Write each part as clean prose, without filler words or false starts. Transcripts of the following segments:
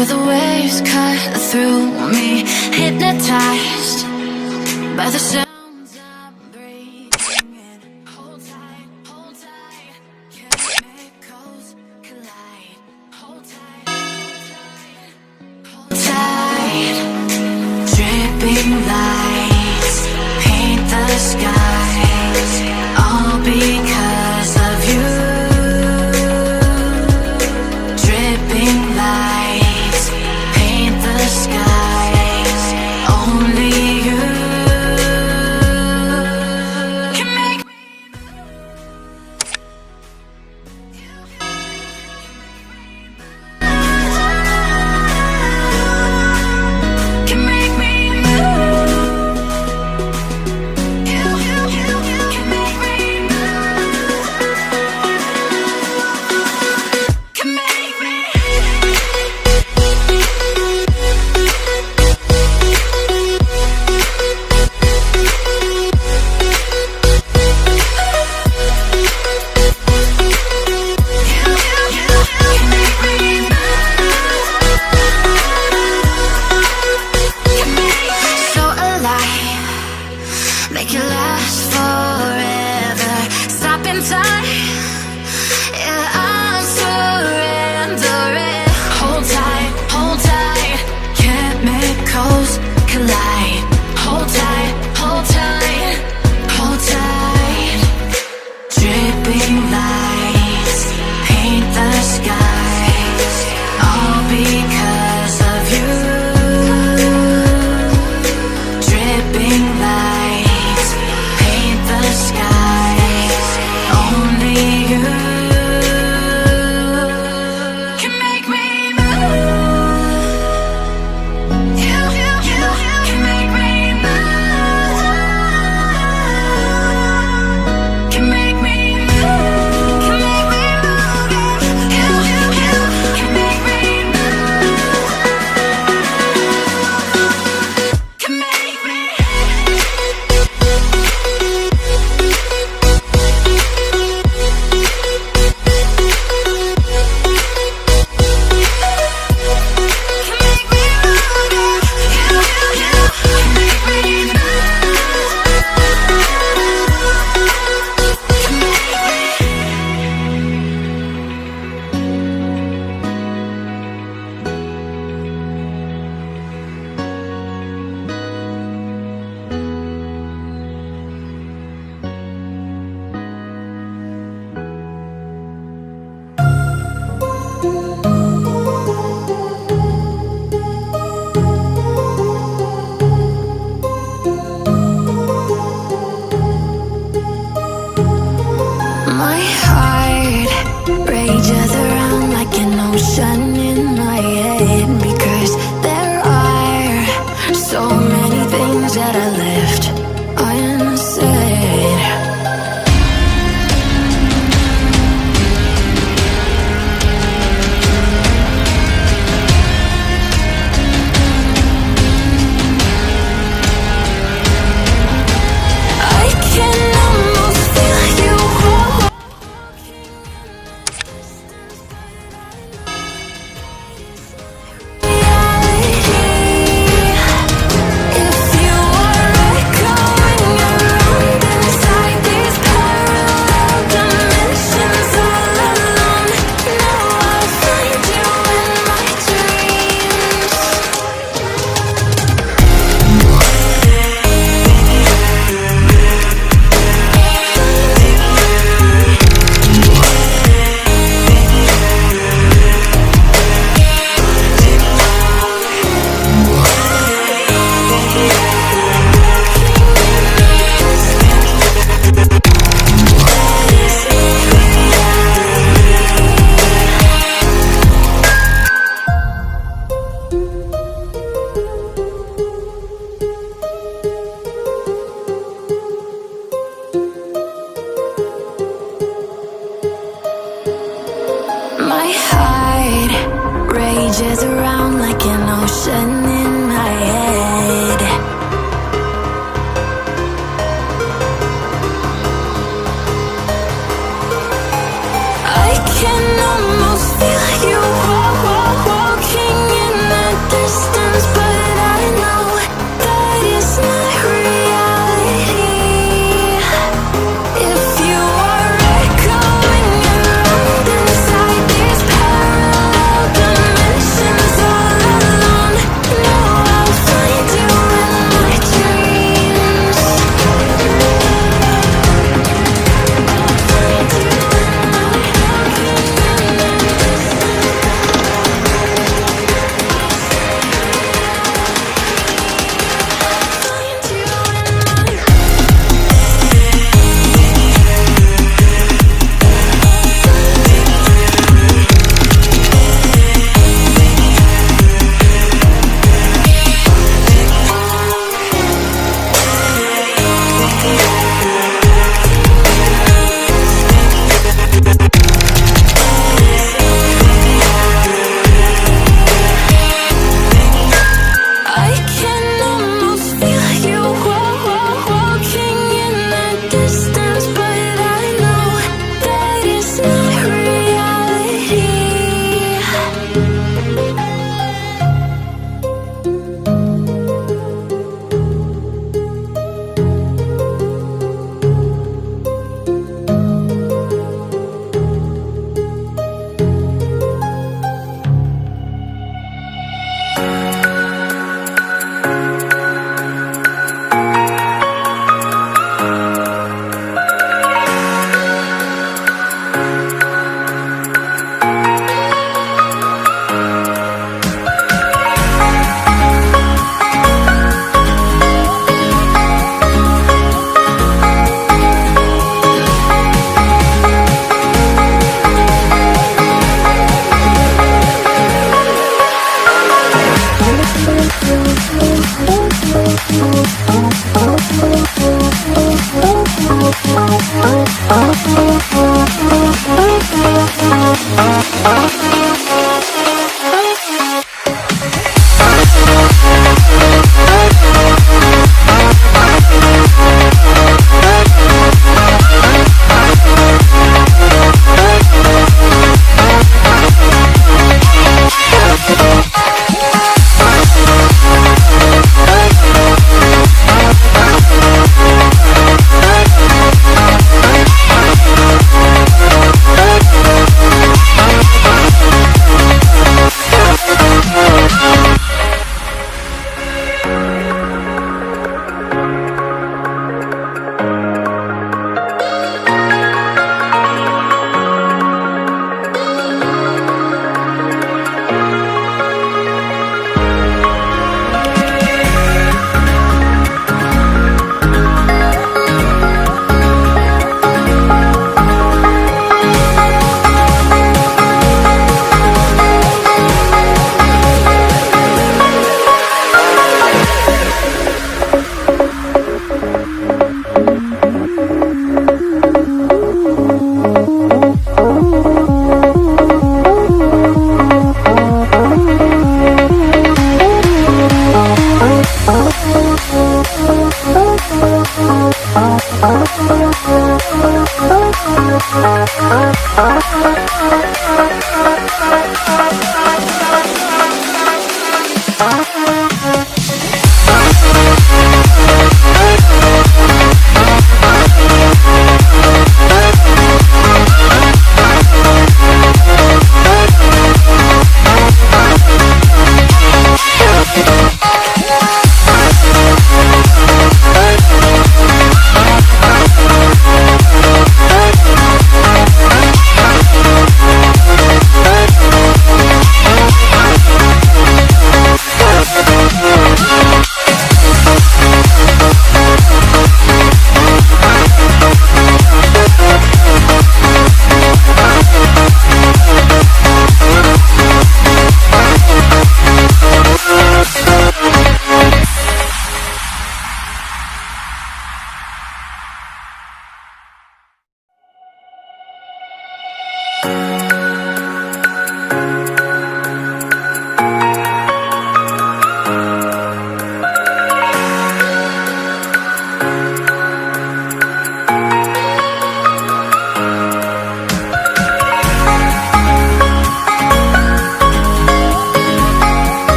Feel the waves cut through me, hypnotized by the sounds I'm breathing in. Hold tight, chemicals collide. Hold tight, hold tight. Dripping lights paint the skies, all because of you. Dripping lights paint the skies, only you can make me can make me move. You can make me move. Can make me. So alive, make it last forever. Stop in time, yeah, I'm surrendering. Hold tight, chemicals collide. Hold tight, hold tight, hold tight. Dripping lights paint the skies, all because of you. Dripping lights paint the skies, only you can make me move. You can make me move. Can make me move. Can make me move. You can make me move. Can make me. My heart rages around like an ocean in my head, because there are so many things that I left unsaid. I can almost feel you walking in the distance, but I know reality. If you are echoing around inside these parallel dimensions all alone, now I'll find you in my dreams. My heart rages around like an ocean in my head. I can almost feel you walking in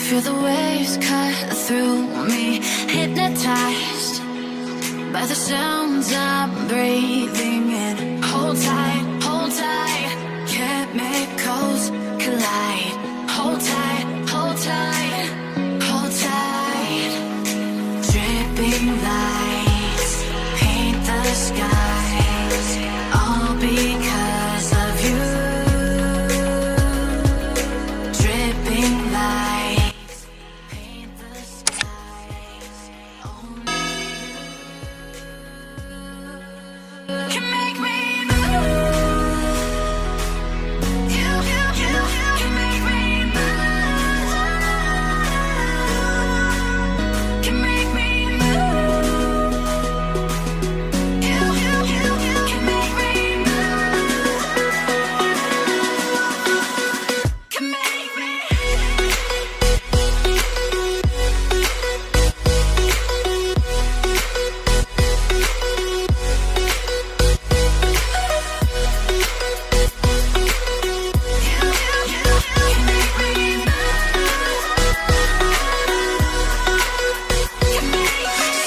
Feel the waves cut through me, hypnotized by the sounds I'm breathing in. Hold tight, chemicals collide. Hold tight, hold tight, hold tight. Dripping lights paint the skies, all because of you. Dripping lights paint the skies, only you can make me move. You can make me move. Can make me move. You can make me move. Can make me.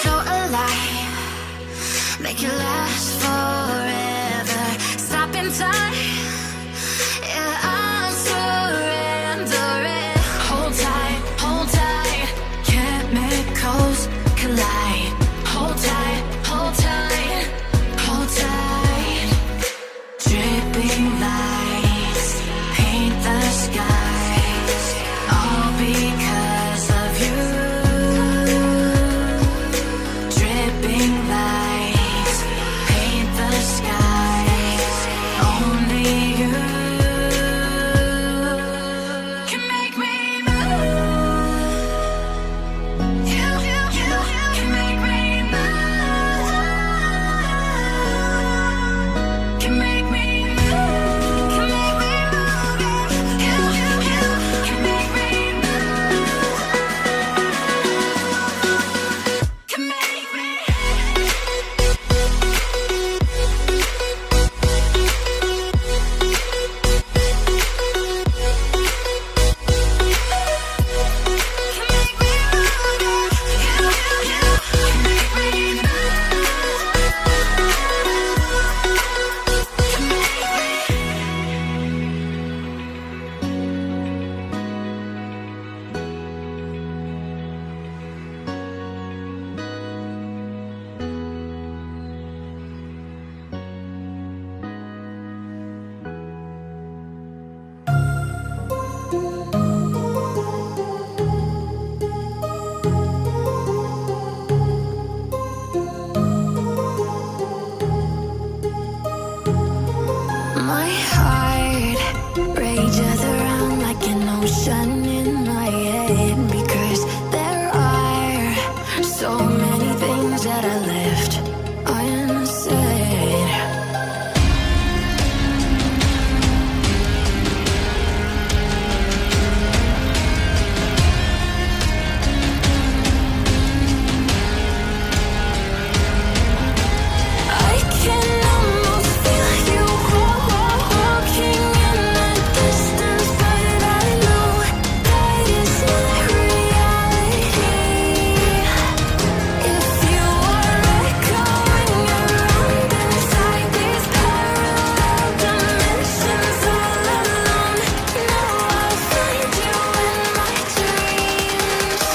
So alive, make it last forever. Stop in time, yeah, I'm surrendering. Hold tight, chemicals collide. Hold tight, hold tight, hold tight. Dripping lights paint the skies, all because of you. Dripping lights paint the skies, only you can make me move. You can make me move. Can make me move. Can make me move. You can make me move. Can make me. My heart rages around like an ocean in my head, because there are so many things that I left unsaid. I can almost feel you walking in the distance, but I know that it's not reality. If you are echoing around inside these parallel dimensions all alone, now I'll find you in my dreams.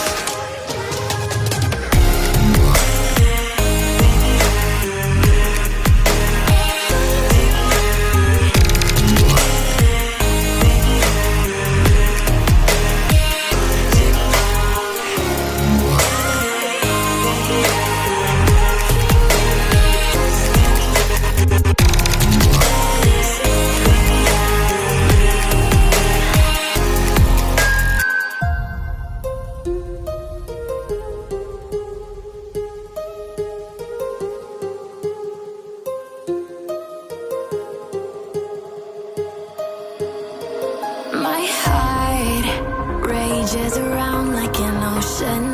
My heart rages around like an ocean